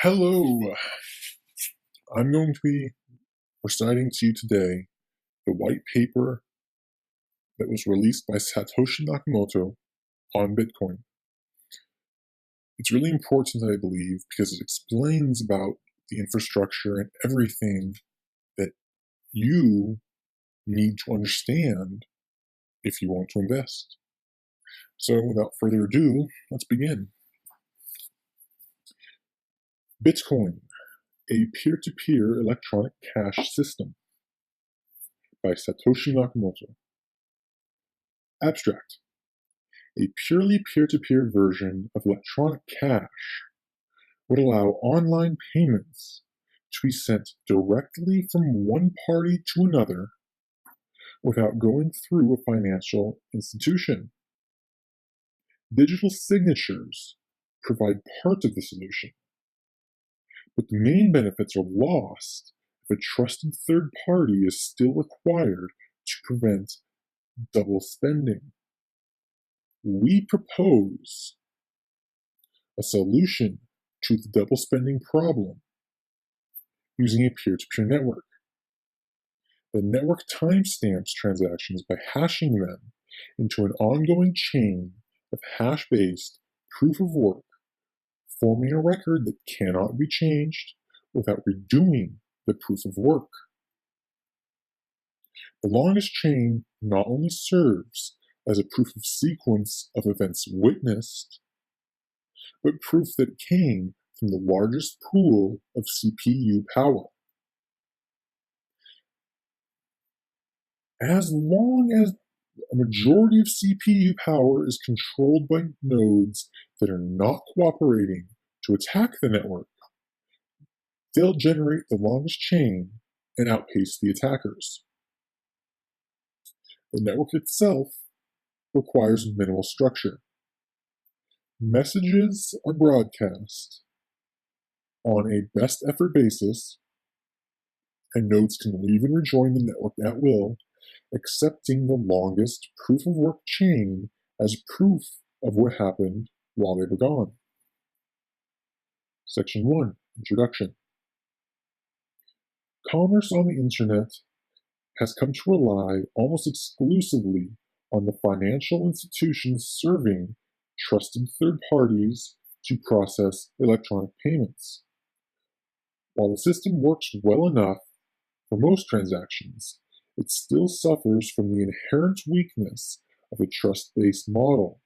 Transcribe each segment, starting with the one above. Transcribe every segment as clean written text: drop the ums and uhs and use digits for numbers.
Hello, I'm going to be reciting to you today the white paper that was released by Satoshi Nakamoto on Bitcoin. It's really important, I believe, because it explains about the infrastructure and everything that you need to understand if you want to invest. So without further ado, let's begin. Bitcoin, a peer-to-peer electronic cash system by Satoshi Nakamoto. Abstract. A purely peer-to-peer version of electronic cash would allow online payments to be sent directly from one party to another without going through a financial institution. Digital signatures provide part of the solution, but the main benefits are lost if a trusted third party is still required to prevent double spending. We propose a solution to the double spending problem using a peer-to-peer network. The network timestamps transactions by hashing them into an ongoing chain of hash-based proof of work, forming a record that cannot be changed without redoing the proof of work. The longest chain not only serves as a proof of sequence of events witnessed, but proof that it came from the largest pool of CPU power. As long as a majority of CPU power is controlled by nodes that are not cooperating to attack the network, they'll generate the longest chain and outpace the attackers. The network itself requires minimal structure. Messages are broadcast on a best effort basis, and nodes can leave and rejoin the network at will, accepting the longest proof of work chain as proof of what happened while they were gone. Section 1, Introduction. Commerce on the Internet has come to rely almost exclusively on the financial institutions serving trusted third parties to process electronic payments. While the system works well enough for most transactions, it still suffers from the inherent weakness of a trust-based model.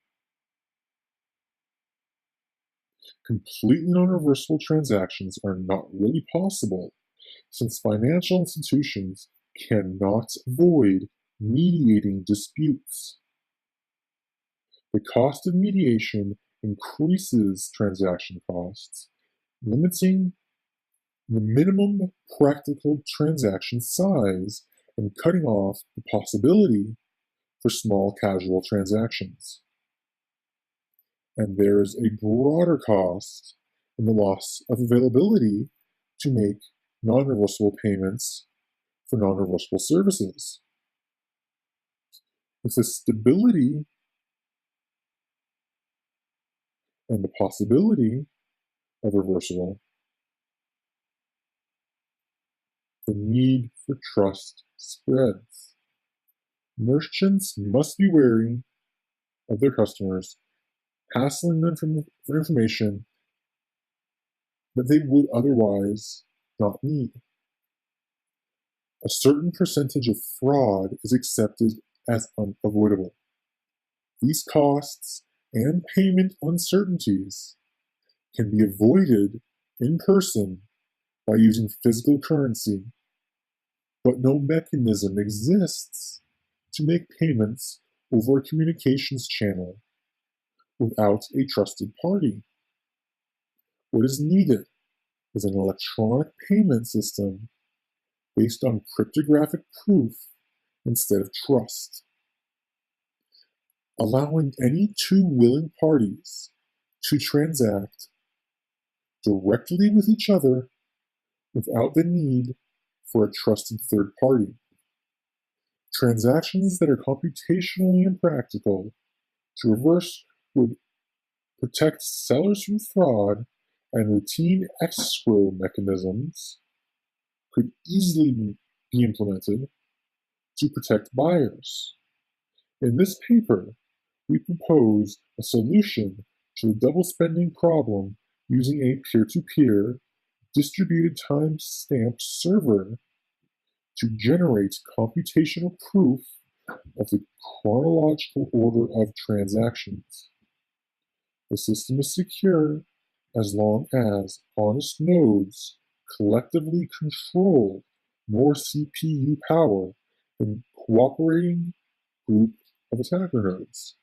Completely non-reversible transactions are not really possible, since financial institutions cannot avoid mediating disputes. The cost of mediation increases transaction costs, limiting the minimum practical transaction size and cutting off the possibility for small casual transactions. And there is a broader cost in the loss of availability to make non-reversible payments for non-reversible services. With the stability and the possibility of reversal, the need for trust spreads. Merchants must be wary of their customers, hassling them for information that they would otherwise not need. A certain percentage of fraud is accepted as unavoidable. These costs and payment uncertainties can be avoided in person by using physical currency, but no mechanism exists to make payments over a communications channel without a trusted party. What is needed is an electronic payment system based on cryptographic proof instead of trust, allowing any two willing parties to transact directly with each other without the need for a trusted third party. Transactions that are computationally impractical to reverse would protect sellers from fraud and routine escrow mechanisms could easily be implemented to protect buyers. In this paper, we propose a solution to the double spending problem using a peer-to-peer distributed timestamp server to generate computational proof of the chronological order of transactions. The system is secure as long as honest nodes collectively control more CPU power than cooperating group of attacker nodes.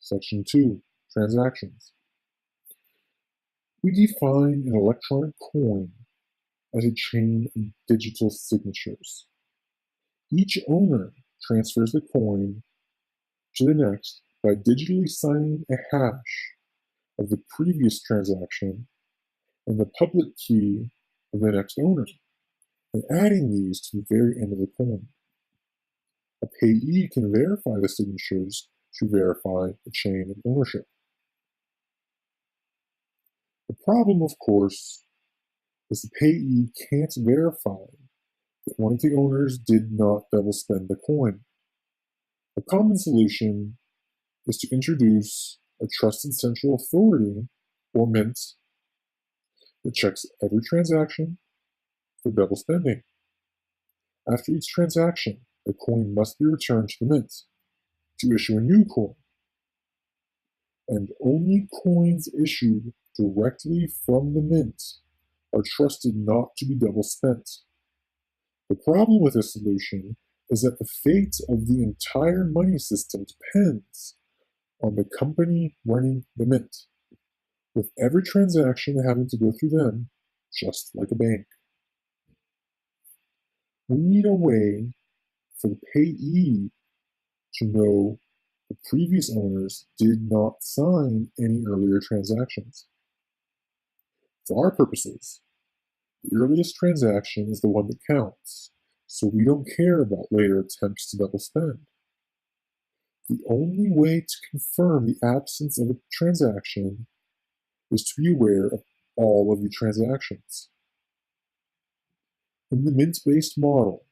Section 2. Transactions. We define an electronic coin as a chain of digital signatures. Each owner transfers the coin to the next by digitally signing a hash of the previous transaction and the public key of the next owner, and adding these to the very end of the coin. A payee can verify the signatures to verify the chain of ownership. The problem, of course, is the payee can't verify that one of the owners did not double spend the coin. A common solution is to introduce a trusted central authority, or mint, that checks every transaction for double spending. After each transaction, the coin must be returned to the mint to issue a new coin, and only coins issued directly from the mint are trusted not to be double spent. The problem with this solution is that the fate of the entire money system depends on the company running the mint, with every transaction having to go through them, just like a bank. We need a way for the payee to know the previous owners did not sign any earlier transactions. For our purposes, the earliest transaction is the one that counts, so we don't care about later attempts to double spend. The only way to confirm the absence of a transaction is to be aware of all of the transactions. In the mint-based model,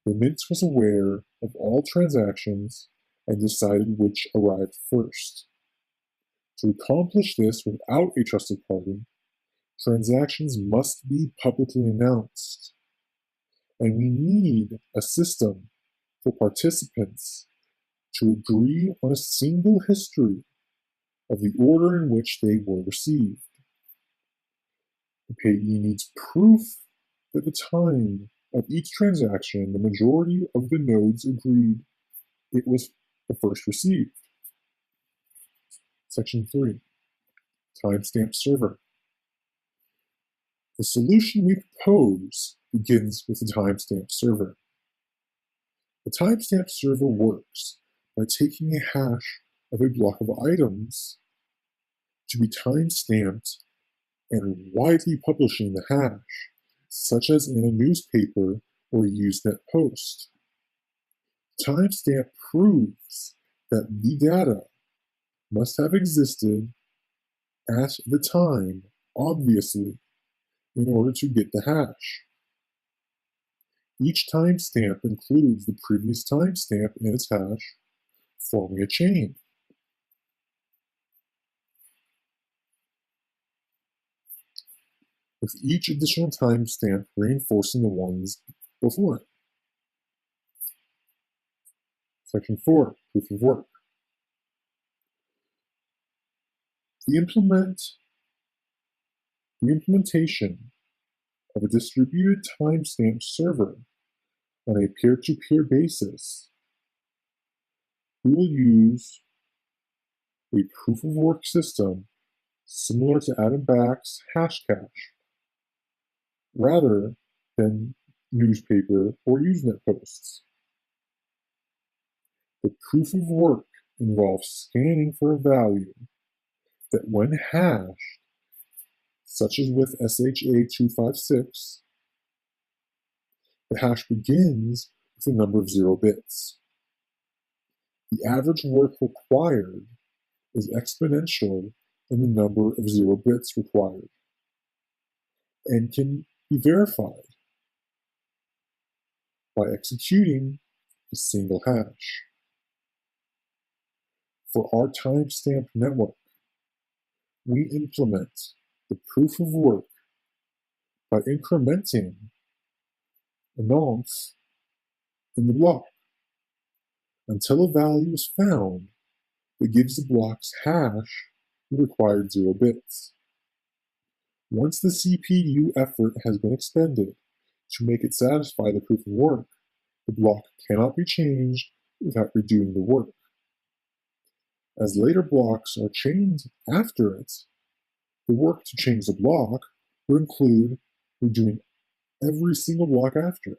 the mint was aware of all transactions and decided which arrived first. To accomplish this without a trusted party, transactions must be publicly announced, and we need a system for participants to agree on a single history of the order in which they were received. The payee needs proof that at the time of each transaction, the majority of the nodes agreed it was the first received. Section 3. Timestamp server. The solution we propose begins with the timestamp server. The timestamp server works by taking a hash of a block of items to be time-stamped and widely publishing the hash, such as in a newspaper or a Usenet post. Timestamp proves that the data must have existed at the time, obviously, in order to get the hash. Each timestamp includes the previous timestamp in its hash, forming a chain. With each additional timestamp reinforcing the ones before it. Section 4. Proof of work. The implementation of a distributed timestamp server on a peer-to-peer basis, we will use a proof-of-work system similar to Adam Back's Hashcash, rather than newspaper or Usenet posts. The proof of work involves scanning for a value that, when hashed, such as with SHA-256, the hash begins with a number of 0 bits. The average work required is exponential in the number of 0 bits required and can be verified by executing a single hash. For our timestamp network, we implement the proof of work by incrementing a nonce in the block until a value is found that gives the block's hash the required 0 bits. Once the CPU effort has been expended to make it satisfy the proof of work, the block cannot be changed without redoing the work. As later blocks are chained after it, the work to change the block will include redoing every single block after it.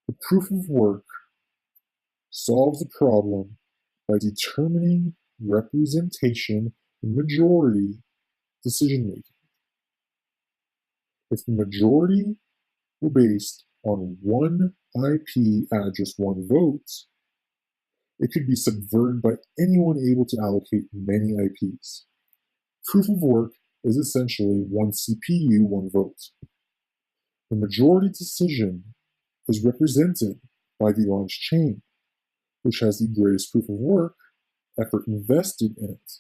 The proof of work solves the problem by determining representation in majority decision-making. If the majority were based on one IP address, one vote, it could be subverted by anyone able to allocate many IPs. Proof of work is essentially one CPU, one vote. The majority decision is represented by the honest chain, which has the greatest proof of work effort invested in it.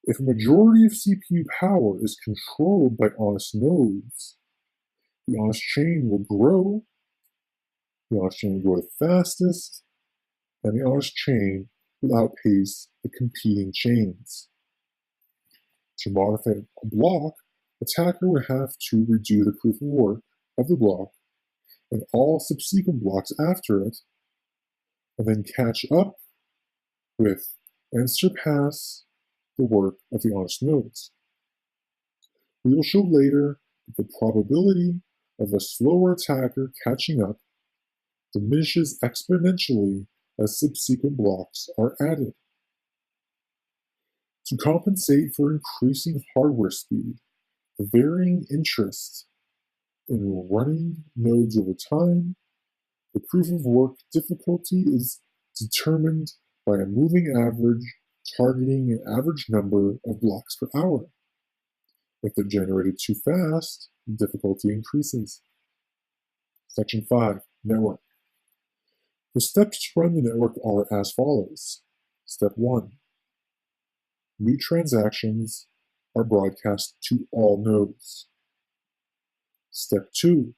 If a majority of CPU power is controlled by honest nodes, the honest chain will grow, the honest chain will grow the fastest, and the honest chain will outpace the competing chains. To modify a block, the attacker would have to redo the proof of work of the block and all subsequent blocks after it, and then catch up with and surpass the work of the honest nodes. We will show later that the probability of a slower attacker catching up diminishes exponentially as subsequent blocks are added. To compensate for increasing hardware speed, the varying interest in running nodes over time, the proof of work difficulty is determined by a moving average targeting an average number of blocks per hour. If they're generated too fast, the difficulty increases. Section 5, Network. The steps to run the network are as follows. Step 1. New transactions are broadcast to all nodes. Step 2.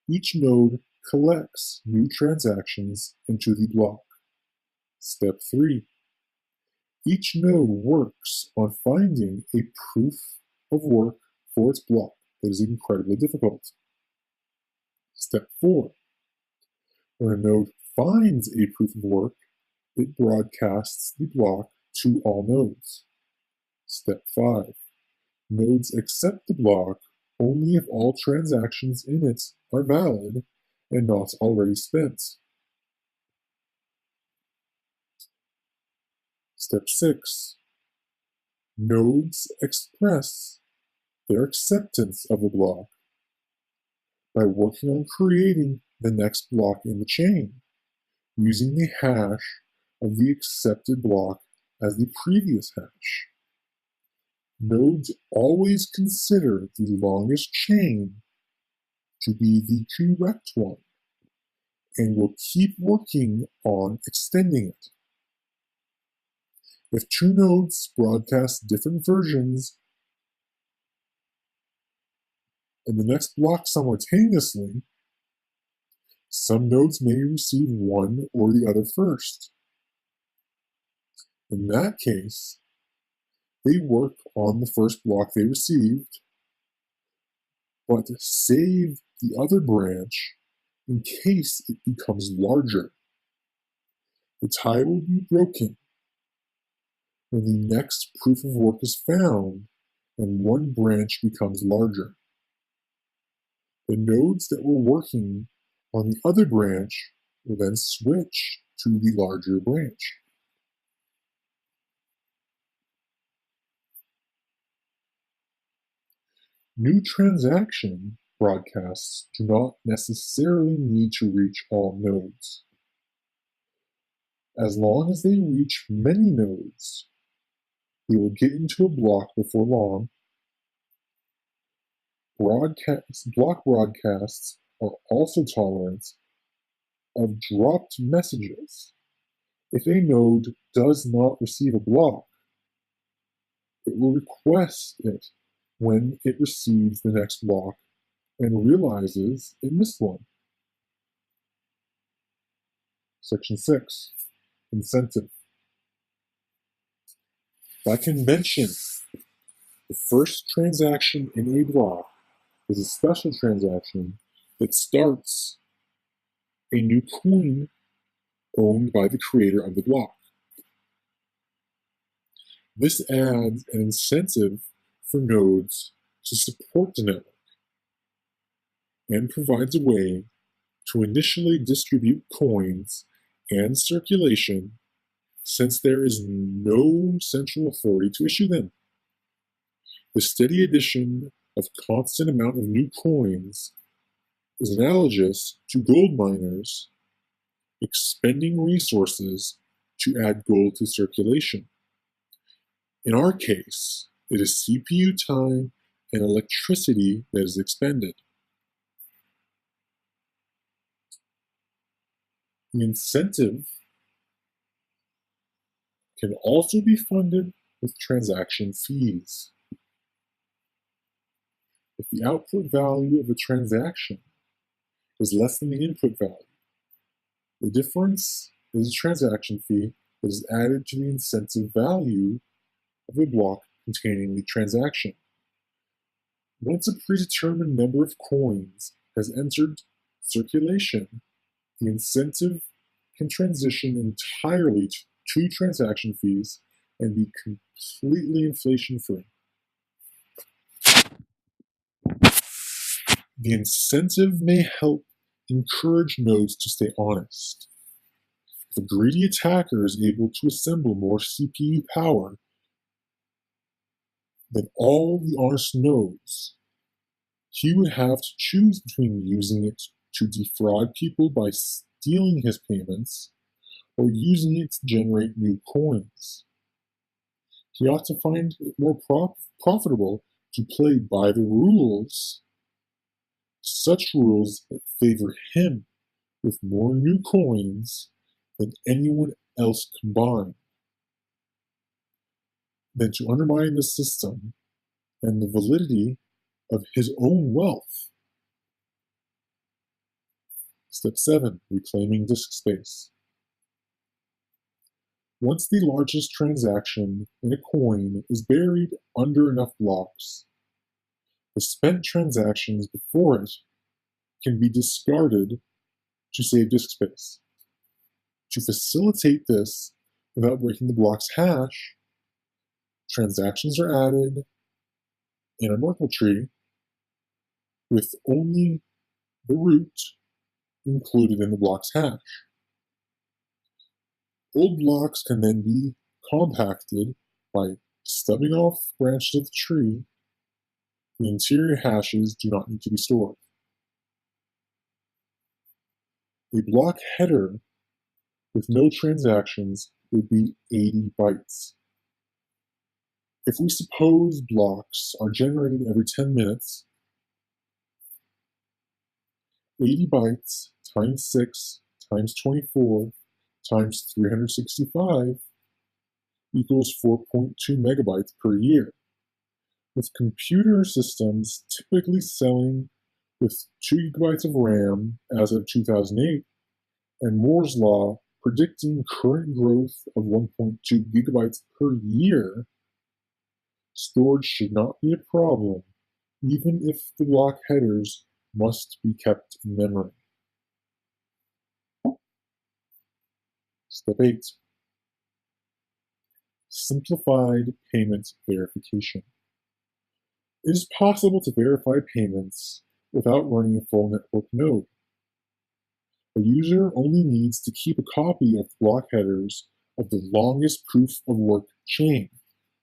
Each node collects new transactions into the block. Step 3. Each node works on finding a proof of work for its block that is incredibly difficult. Step 4. When a node finds a proof of work, it broadcasts the block to all nodes. Step 5. Nodes accept the block only if all transactions in it are valid and not already spent. Step 6. Nodes express their acceptance of the block by working on creating the next block in the chain, using the hash of the accepted block as the previous hash. Nodes always consider the longest chain to be the correct one and will keep working on extending it. If two nodes broadcast different versions of the next block simultaneously, some nodes may receive one or the other first. In that case, they work on the first block they received, but save the other branch in case it becomes larger. The tie will be broken when the next proof of work is found and one branch becomes larger. The nodes that were working on the other branch will then switch to the larger branch. New transaction broadcasts do not necessarily need to reach all nodes. As long as they reach many nodes, they will get into a block before long. Block broadcasts are also tolerant of dropped messages. If a node does not receive a block, it will request it when it receives the next block and realizes it missed one. Section 6. Incentive. By convention, the first transaction in a block is a special transaction that starts a new coin owned by the creator of the block. This adds an incentive for nodes to support the network and provides a way to initially distribute coins and circulation since there is no central authority to issue them. The steady addition of constant amount of new coins is analogous to gold miners expending resources to add gold to circulation. In our case, it is CPU time and electricity that is expended. The incentive can also be funded with transaction fees. If the output value of a transaction is less than the input value, the difference is a transaction fee that is added to the incentive value of the block containing the transaction. Once a predetermined number of coins has entered circulation, the incentive can transition entirely to transaction fees and be completely inflation-free. The incentive may help encourage nodes to stay honest. If a greedy attacker is able to assemble more CPU power than all the honest nodes, he would have to choose between using it to defraud people by stealing his payments or using it to generate new coins. He ought to find it more profitable to play by the rules, such rules that favor him with more new coins than anyone else combined, than to undermine the system and the validity of his own wealth. Step 7. Reclaiming disk space. Once the largest transaction in a coin is buried under enough blocks, the spent transactions before it can be discarded to save disk space. To facilitate this without breaking the block's hash, transactions are added in a Merkle tree with only the root included in the block's hash. Old blocks can then be compacted by stubbing off branches of the tree. The interior hashes do not need to be stored. A block header with no transactions would be 80 bytes. If we suppose blocks are generated every 10 minutes, 80 bytes times 6 times 24 times 365 equals 4.2 megabytes per year. With computer systems typically selling with 2 gigabytes of RAM as of 2008, and Moore's Law predicting current growth of 1.2 gigabytes per year, storage should not be a problem, even if the block headers must be kept in memory. Step 8. Simplified payment verification. It is possible to verify payments without running a full network node. A user only needs to keep a copy of the block headers of the longest proof of work chain,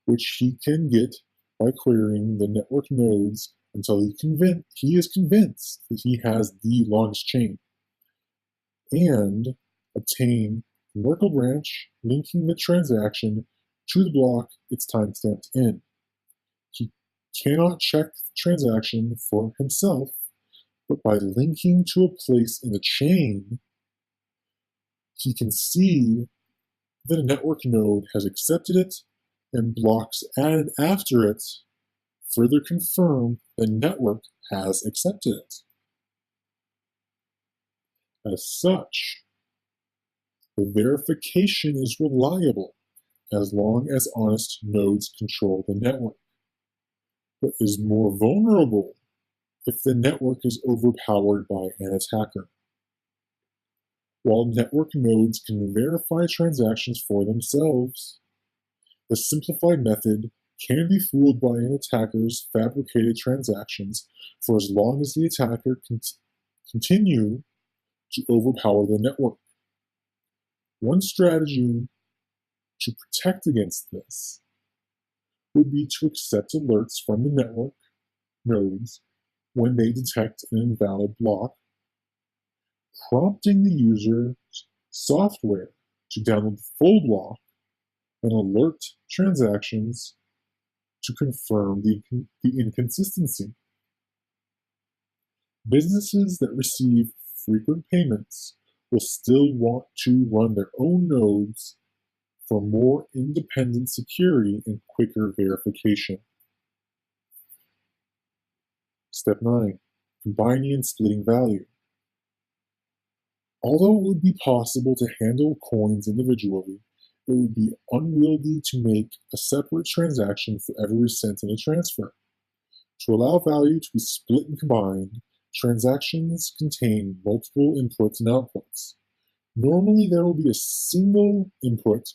which he can get by querying the network nodes until he is convinced that he has the longest chain, and obtain Merkle branch linking the transaction to the block it's timestamped in. He cannot check the transaction for himself, but by linking to a place in the chain, he can see that a network node has accepted it, and blocks added after it further confirm the network has accepted it. As such, the verification is reliable as long as honest nodes control the network, but is more vulnerable if the network is overpowered by an attacker. While network nodes can verify transactions for themselves, the simplified method can be fooled by an attacker's fabricated transactions for as long as the attacker can continue to overpower the network. One strategy to protect against this would be to accept alerts from the network nodes when they detect an invalid block, prompting the user's software to download the full block and alert transactions to confirm the inconsistency. Businesses that receive frequent payments will still want to run their own nodes for more independent security and quicker verification. Step 9. Combining and splitting value. Although it would be possible to handle coins individually, it would be unwieldy to make a separate transaction for every cent in a transfer. To allow value to be split and combined, transactions contain multiple inputs and outputs. Normally, there will be a single input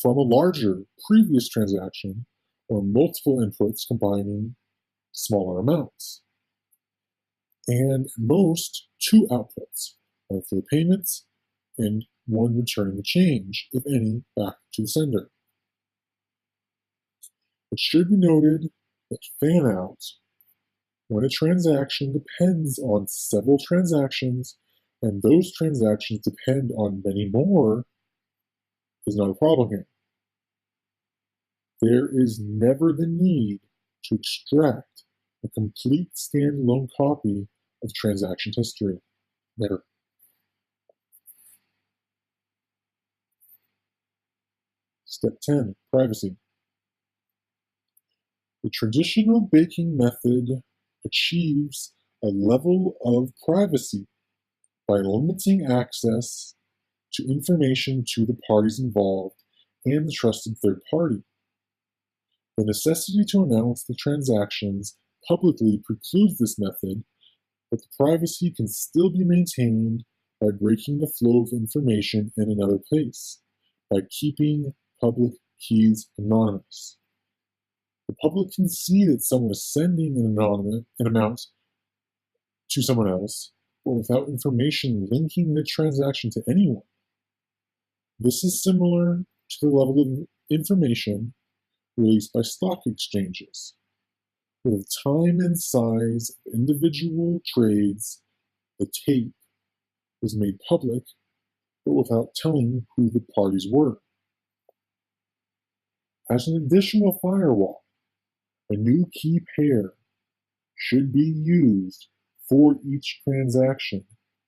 from a larger previous transaction or multiple inputs combining smaller amounts. And most, two outputs, one for the payments and one returning the change, if any, back to the sender. It should be noted that fan-out, when a transaction depends on several transactions and those transactions depend on many more, is not a problem here. There is never the need to extract a complete standalone copy of transaction history. Never. Step 10. Privacy. The traditional baking method achieves a level of privacy by limiting access to information to the parties involved and the trusted third party. The necessity to announce the transactions publicly precludes this method, but the privacy can still be maintained by breaking the flow of information in another place, by keeping public keys anonymous. The public can see that someone is sending an amount to someone else, but without information linking the transaction to anyone. This is similar to the level of information released by stock exchanges, where the time and size of individual trades, the tape, was made public, but without telling who the parties were. As an additional firewall, a new key pair should be used for each transaction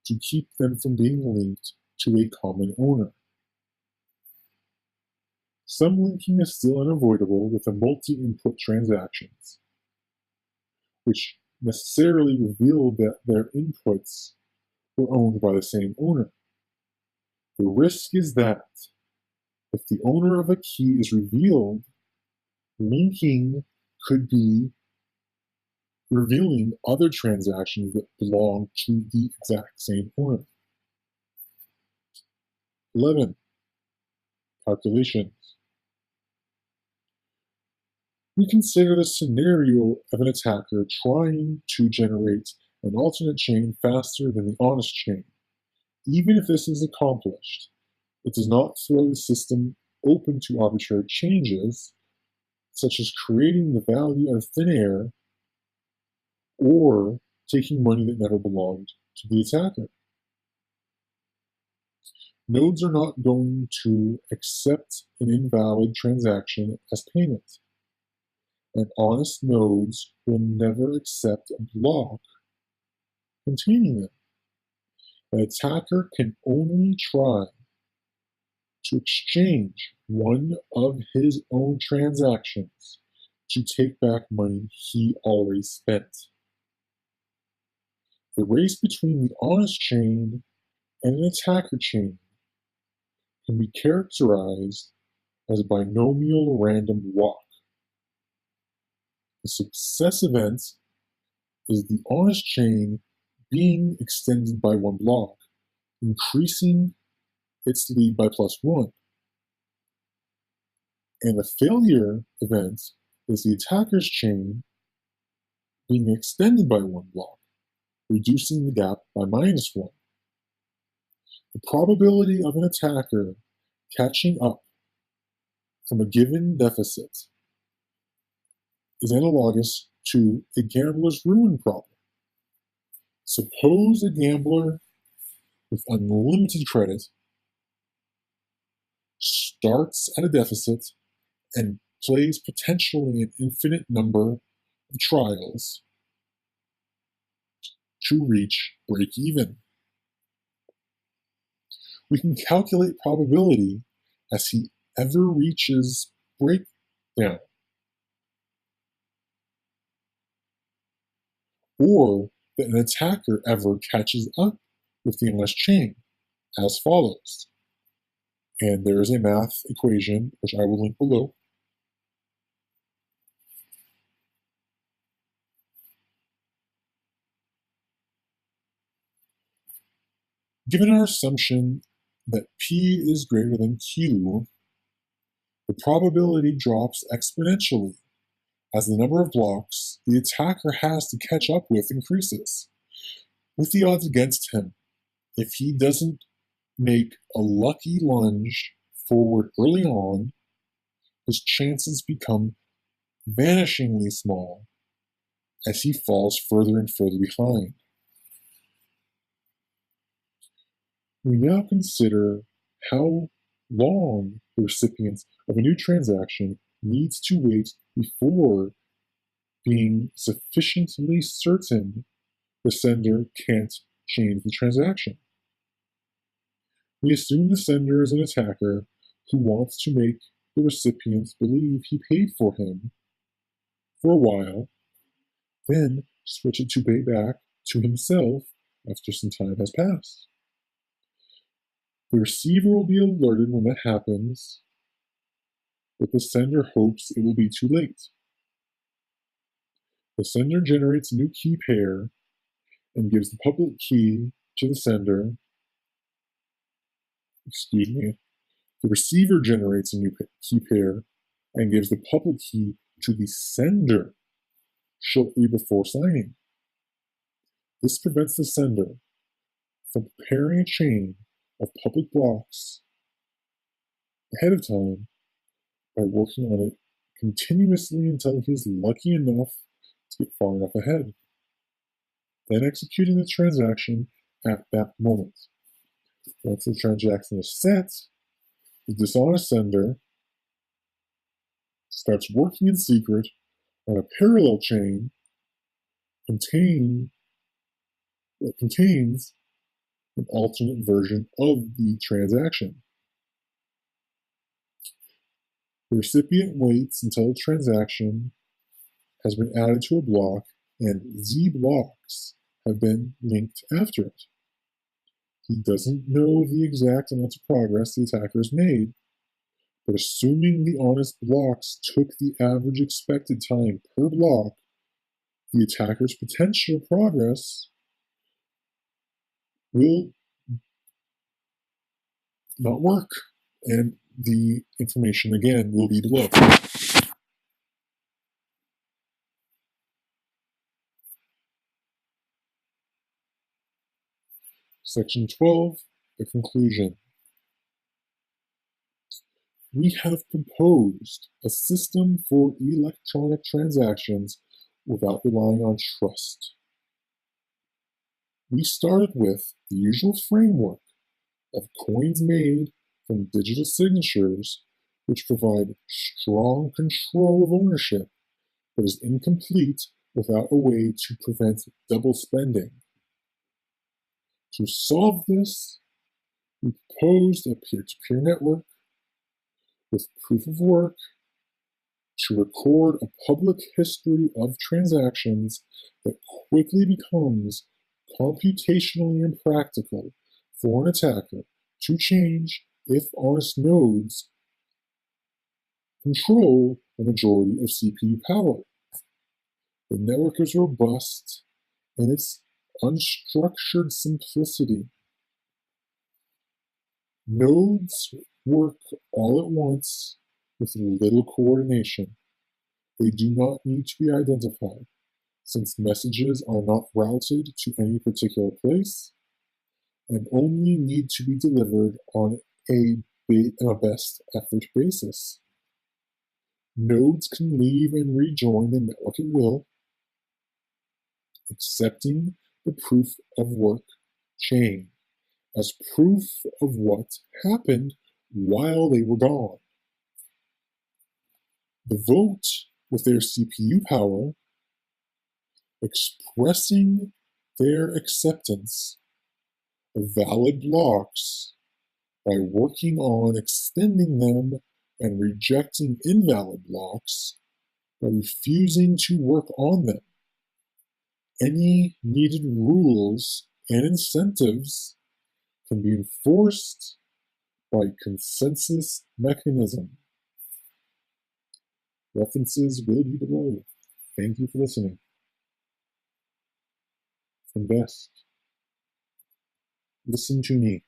to keep them from being linked to a common owner. Some linking is still unavoidable with the multi-input transactions, which necessarily reveal that their inputs were owned by the same owner. The risk is that if the owner of a key is revealed, linking could be revealing other transactions that belong to the exact same owner. 11. Calculations. We consider the scenario of an attacker trying to generate an alternate chain faster than the honest chain. Even if this is accomplished, it does not throw the system open to arbitrary changes, such as creating the value out of thin air or taking money that never belonged to the attacker. Nodes are not going to accept an invalid transaction as payment, and honest nodes will never accept a block containing them. An attacker can only try to exchange one of his own transactions to take back money he already spent. The race between the honest chain and an attacker chain can be characterized as a binomial random walk. The success event is the honest chain being extended by one block, increasing its lead by +1. And the failure event is the attacker's chain being extended by one block, reducing the gap by -1. The probability of an attacker catching up from a given deficit is analogous to a gambler's ruin problem. Suppose a gambler with unlimited credit starts at a deficit and plays potentially an infinite number of trials to reach break even. We can calculate probability as he ever reaches breakdown, or that an attacker ever catches up with the honest chain, as follows. And there is a math equation, which I will link below. Given our assumption that P is greater than Q, the probability drops exponentially as the number of blocks the attacker has to catch up with increases. With the odds against him, if he doesn't make a lucky lunge forward early on, his chances become vanishingly small as he falls further and further behind. We now consider how long the recipient of a new transaction needs to wait before being sufficiently certain the sender can't change the transaction. We assume the sender is an attacker who wants to make the recipient believe he paid for him for a while, then switch it to pay back to himself after some time has passed. The receiver will be alerted when that happens, but the sender hopes it will be too late. The sender generates a new key pair and gives the public key to the sender. The receiver generates a new key pair and gives the public key to the sender shortly before signing. This prevents the sender from preparing a chain of public blocks ahead of time by working on it continuously until he is lucky enough to get far enough ahead, then executing the transaction at that moment. Once the transaction is set, the dishonest sender starts working in secret on a parallel chain that contains an alternate version of the transaction. The recipient waits until the transaction has been added to a block and Z blocks have been linked after it. He doesn't know the exact amount of progress the attacker has made, but assuming the honest blocks took the average expected time per block, the attacker's potential progress will not work, and the information again will be below. Section 12, the conclusion. We have proposed a system for electronic transactions without relying on trust. We started with the usual framework of coins made from digital signatures, which provide strong control of ownership, but is incomplete without a way to prevent double spending. To solve this, we proposed a peer-to-peer network with proof of work to record a public history of transactions that quickly becomes computationally impractical for an attacker to change if honest nodes control the majority of CPU power. The network is robust in its unstructured simplicity. Nodes work all at once with little coordination. They do not need to be identified, since messages are not routed to any particular place and only need to be delivered on a best effort basis. Nodes can leave and rejoin the network at will, accepting the proof of work chain as proof of what happened while they were gone. The vote with their CPU power, expressing their acceptance of valid blocks by working on extending them and rejecting invalid blocks by refusing to work on them. Any needed rules and incentives can be enforced by consensus mechanism. References will be below. Thank you for listening. From Best, listen to me.